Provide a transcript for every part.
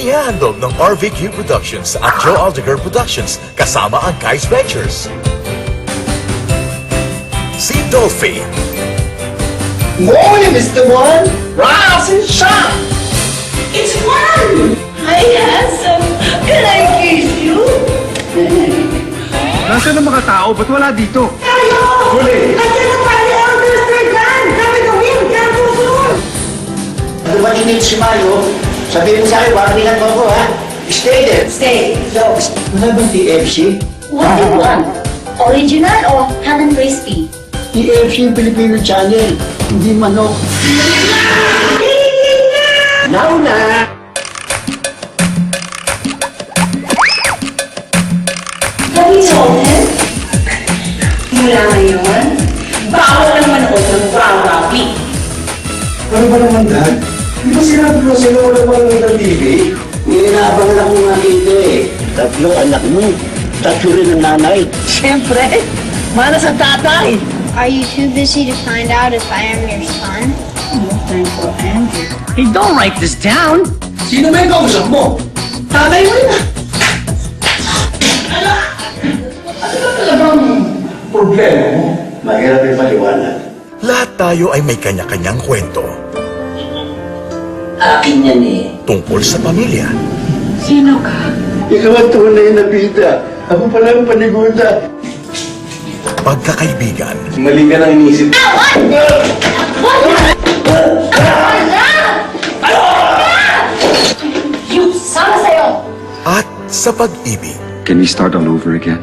Inihahandog ng RVQ Productions at Joe Aldegar Productions kasama ang Kais Ventures. Si Dolphy. Morning, Mr. One. Rise and shine. It's fun! Hi, handsome! Can I kiss you? Nasaan ang mga tao? Ba't wala dito? Tayo! Huli! Nandiyan na tayo! Mr. Gunn! Kami gawin! Kaya susunod! Ano ba dinit si Mayo? Sabihin mo sa akin, warningan mo ako, ha? Stay there. Stay. So, wala bang TFC? What do you want? Original or ham and crispy? TFC yung Filipino channel, hindi manok. Now na! Have you told him? Mula ngayon, bawal ang manood ng Rawi. Ano ba naman, Dad? Di ba sinabi mo sila wala manood ng TV? Nilabang lang mga ito eh. Tatlo anak mo. Tatlo rin ang nanay. Siyempre, mana sa tatay. Are you too busy to find out if I am your son? Hey, don't write this down. Sino may kausap mo? Tatay mo na. Ano talagang problema mo? Mahirap yung paliwanag. Lahat tayo ay may kanya-kanyang kwento Akin yan eh. tungkol sa pamilya, Sino ka? Ikaw ang tunay na bida. Ako pala ang paniguda. pagkakaibigan, Mali ka nang inisip. You, sama sa'yo! at sa pag-ibig. Can we start all over again?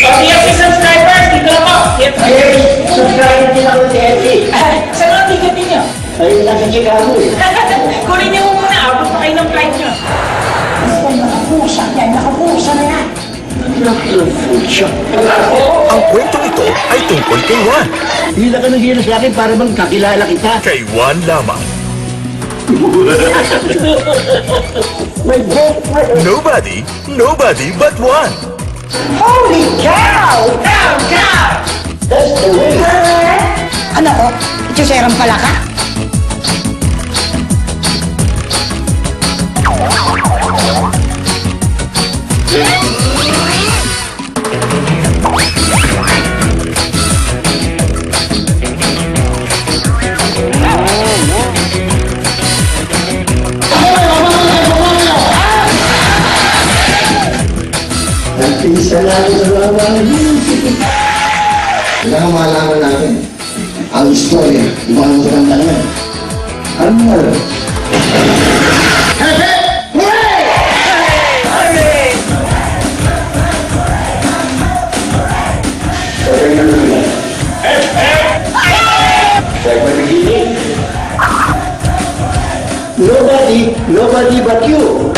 TFC subscribers, dito na po. Yes! Subscribe din ako sa TFC. Saan ang ticket ninyo? Ayun lang sa Chicago eh. Kunin niyo muna, abot pa kayo ng flight niyo. Nakapusa yan! Nakapusa na yan! Pucha. Ang kwentong ito ay tungkol kay Juan. Hila ka ng hila sa akin para bang kakilala kita. Kay Juan lamang. My God! Nobody but Juan. Holy cow! That's the way. Ano ko? Itsuserang pala ka? Nagpisa na ako sa mga kailangan malaman natin ang istorya. Ibang maganda naman. Ano nga? Nobody but you.